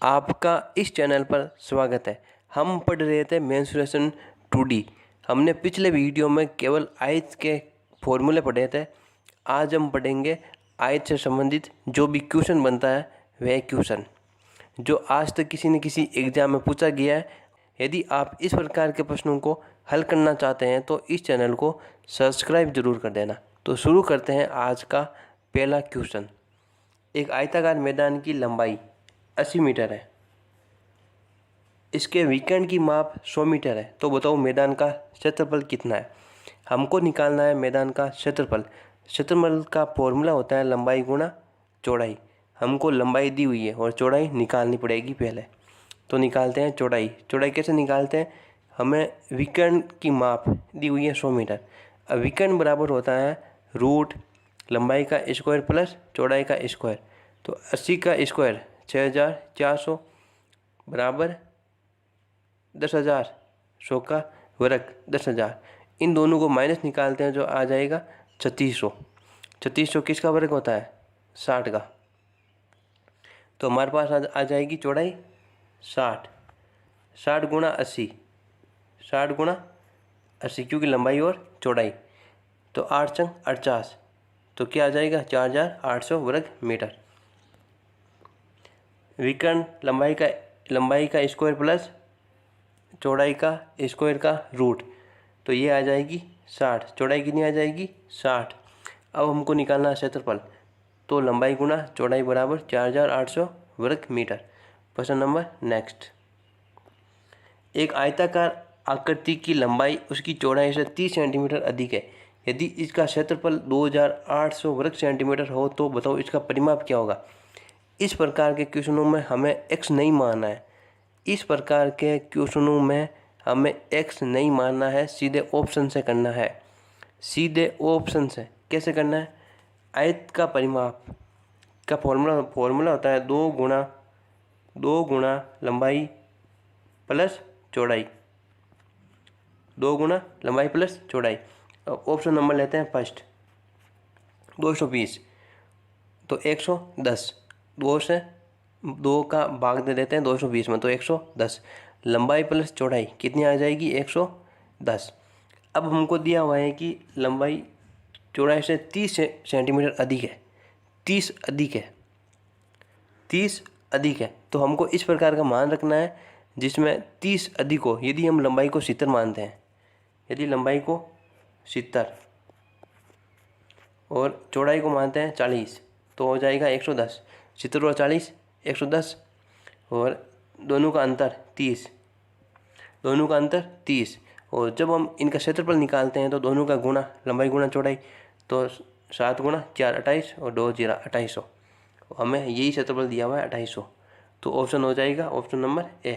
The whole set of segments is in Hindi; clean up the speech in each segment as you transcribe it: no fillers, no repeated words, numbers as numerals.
आपका इस चैनल पर स्वागत है। हम पढ़ रहे थे मेंस्ट्रुएशन 2D। हमने पिछले वीडियो में केवल आयत के फॉर्मूले पढ़े थे। आज हम पढ़ेंगे आयत से संबंधित जो भी क्वेश्चन बनता है वह क्वेश्चन जो आज तक किसी न किसी एग्जाम में पूछा गया है। यदि आप इस प्रकार के प्रश्नों को हल करना चाहते हैं तो इस चैनल को सब्सक्राइब जरूर कर देना। तो शुरू करते हैं आज का पहला क्वेश्चन। एक आयताकार मैदान की लंबाई 80 मीटर है। इसके विकर्ण की माप 100 मीटर है। तो बताओ मैदान का क्षेत्रफल कितना है। हमको निकालना है मैदान का क्षेत्रफल। क्षेत्रफल का फॉर्मूला होता है लंबाई गुणा चौड़ाई। हमको लंबाई दी हुई है और चौड़ाई निकालनी पड़ेगी पहले। तो निकालते हैं चौड़ाई। चौड़ाई कैसे निकालते हैं, हमें विकर्ण की माप दी हुई है 100 मीटर। अब विकर्ण बराबर होता है रूट लंबाई का स्क्वायर प्लस चौड़ाई का स्क्वायर। तो 80 का स्क्वायर 6400 बराबर 10,000, 100 का वर्ग 10,000। इन दोनों को माइनस निकालते हैं जो आ जाएगा 3600। 3600 किसका वर्ग होता है, 60 का। तो हमारे पास आ जाएगी चौड़ाई 60। 60 गुणा 80, 60 गुणा 80 क्योंकि लंबाई और चौड़ाई। तो 8 चंग 48। तो क्या आ जाएगा 4800 वर्ग मीटर। विकर्ण लंबाई का स्क्वायर प्लस चौड़ाई का स्क्वायर का रूट। तो ये आ जाएगी 60। चौड़ाई कितनी आ जाएगी 60। अब हमको निकालना है क्षेत्रफल। तो लंबाई गुणा चौड़ाई बराबर 4800 वर्ग मीटर। प्रश्न नंबर नेक्स्ट। एक आयताकार आकृति की लंबाई उसकी चौड़ाई से 30 सेंटीमीटर अधिक है। यदि इसका क्षेत्रफल 2800 वर्ग सेंटीमीटर हो तो बताओ इसका परिमाप क्या होगा। इस प्रकार के क्वेश्चनों में हमें x नहीं मानना है। इस प्रकार के क्वेश्चनों में हमें x नहीं मानना है, सीधे ऑप्शन से करना है। सीधे ऑप्शन से कैसे करना है, आयत का परिमाप का फॉर्मूला होता है 2 गुणा लंबाई प्लस चौड़ाई। 2 गुणा लंबाई प्लस चौड़ाई। ऑप्शन नंबर लेते हैं फर्स्ट 220। तो 110, 2 से 2 का भाग दे देते हैं 220 में, तो 110। लंबाई प्लस चौड़ाई कितनी आ जाएगी 110। अब हमको दिया हुआ है कि लंबाई चौड़ाई से 30 सेंटीमीटर अधिक है। 30 अधिक है, 30 अधिक है। तो हमको इस प्रकार का मान रखना है जिसमें 30 अधिक हो। यदि हम लंबाई को 70 मानते हैं, यदि लंबाई को 70 और चौड़ाई को मानते हैं 40 तो हो जाएगा 110। 70 और 40 110 और दोनों का अंतर 30। दोनों का अंतर 30। और जब हम इनका क्षेत्रफल निकालते हैं तो दोनों का गुणा लंबाई गुणा चौड़ाई। तो 7 गुणा 4 28 और 2 जीरा 2800। हमें यही क्षेत्रफल दिया हुआ है 2800। तो ऑप्शन हो जाएगा ऑप्शन नंबर ए।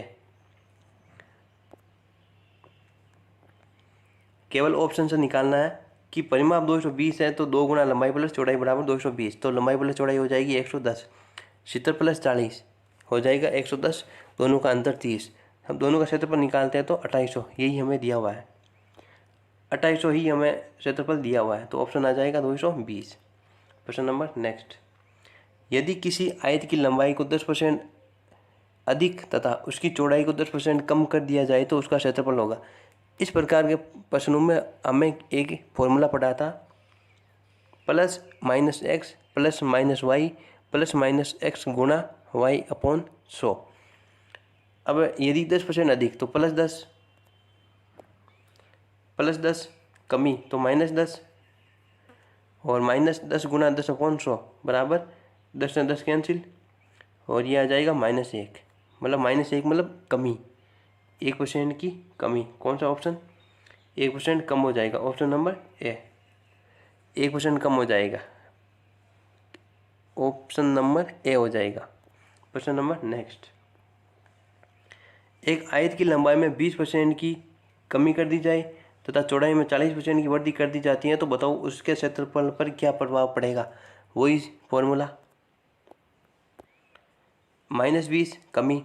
केवल ऑप्शन से निकालना है कि परिमाप 220 है तो 2 गुणा लंबाई प्लस चौड़ाई बराबर 220। तो लंबाई प्लस चौड़ाई हो जाएगी 110। 70 प्लस 40 हो जाएगा 110। दोनों का अंतर 30। हम दोनों का क्षेत्रफल निकालते हैं तो 2800। यही हमें दिया हुआ है, 2800 ही हमें क्षेत्रफल दिया हुआ है। तो ऑप्शन आ जाएगा 220। प्रश्न नंबर नेक्स्ट। यदि किसी आयत की लंबाई को 10% अधिक तथा उसकी चौड़ाई को 10% कम कर दिया जाए तो उसका क्षेत्रफल होगा। इस प्रकार के प्रश्नों में हमें एक फॉर्मूला पढ़ा था plus minus x plus minus y plus minus x गुणा वाई अपॉन 100। अब यदि 10% अधिक तो प्लस 10 कमी तो माइनस 10 और माइनस 10 गुणा 10 अपॉन 100 बराबर 10 से 10 कैंसिल और ये आ जाएगा -1। मतलब -1 मतलब कमी, 1% की कमी। कौन सा ऑप्शन, 1% कम हो जाएगा। ऑप्शन नंबर ए, 1% कम हो जाएगा। ऑप्शन नंबर ए हो जाएगा। प्रश्न नंबर नेक्स्ट। एक आयत की लंबाई में 20% की कमी कर दी जाए तथा चौड़ाई में 40% की वृद्धि कर दी जाती है तो बताओ उसके क्षेत्रफल पर क्या प्रभाव पड़ेगा। वही फॉर्मूला -20 कमी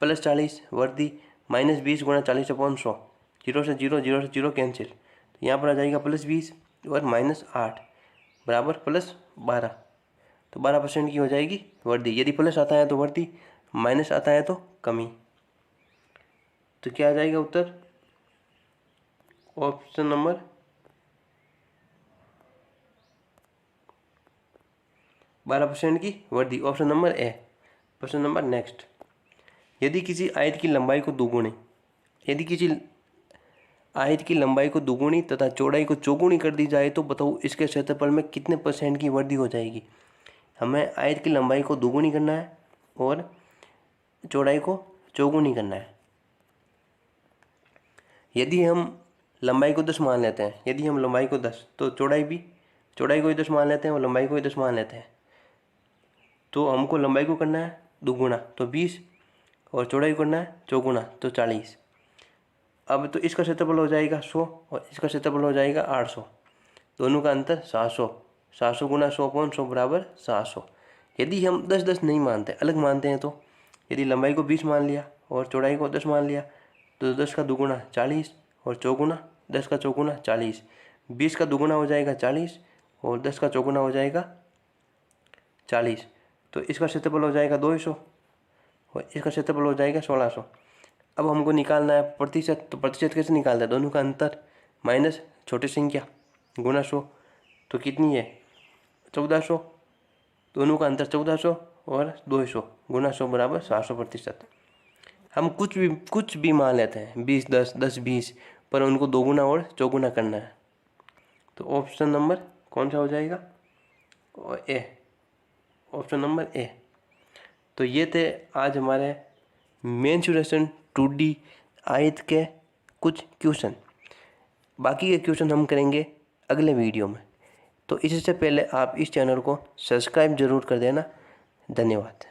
प्लस 40 वृद्धि -20 गुणा 40 अपॉन 100। 0 से 0 कैंसिल। तो यहाँ पर आ जाएगा +20 और -8 बराबर +12। तो 12% की हो जाएगी वृद्धि। यदि प्लस आता है तो वृद्धि, माइनस आता है तो कमी। तो क्या आ जाएगा उत्तर? ऑप्शन नंबर 12% की वृद्धि, ऑप्शन नंबर ए। प्रश्न नंबर नेक्स्ट, यदि किसी आयत की लंबाई को दोगुनी तथा चौड़ाई को चौगुनी कर दी जाए तो बताओ इसके क्षेत्रफल में कितने % की वृद्धि हो जाएगी। हमें आयत की लंबाई को दोगुनी करना है और चौड़ाई को चौगुनी करना है। यदि हम लंबाई को 10 मान लेते हैं, यदि हम लंबाई को 10 तो चौड़ाई को ही 10 मान लेते हैं और लंबाई को ही 10 मान लेते हैं। तो हमको लंबाई को करना है दोगुना तो 20 और चौड़ाई को करना है चौगुना तो 40। अब तो इसका क्षेत्रफल हो जाएगा 100 और इसका क्षेत्रफल हो जाएगा 800। दोनों का अंतर 700। 700 गुना 100/100 बराबर 700। यदि हम 10-10 नहीं मानते, अलग मानते हैं, तो यदि लंबाई को 20 मान लिया और चौड़ाई को 10 मान लिया तो 10 का दुगुना 40 और चौगुना 10 का चौगुना 40। 20 का दुगुना हो जाएगा 40 और 10 का चौगुना हो जाएगा 40। तो इसका क्षेत्रफल हो जाएगा 200 और इसका क्षेत्रफल हो जाएगा 1600। अब हमको निकालना है प्रतिशत। तो प्रतिशत कैसे निकालते हैं? दोनों का अंतर माइनस छोटी संख्या गुना 100 तो कितनी है? 1400। दोनों का अंतर 1400 और 200 गुना 100 बराबर 700%। हम कुछ भी मान लेते हैं, 20 10 10 20, पर उनको दोगुना और चौगुना करना है। तो ऑप्शन नंबर कौन सा हो जाएगा? ए, ऑप्शन नंबर ए। तो ये थे आज हमारे मेंसुरेशन 2D आयत के कुछ क्वेश्चन। बाकी के क्वेश्चन हम करेंगे अगले वीडियो में। तो इससे पहले आप इस चैनल को सब्सक्राइब जरूर कर देना। धन्यवाद।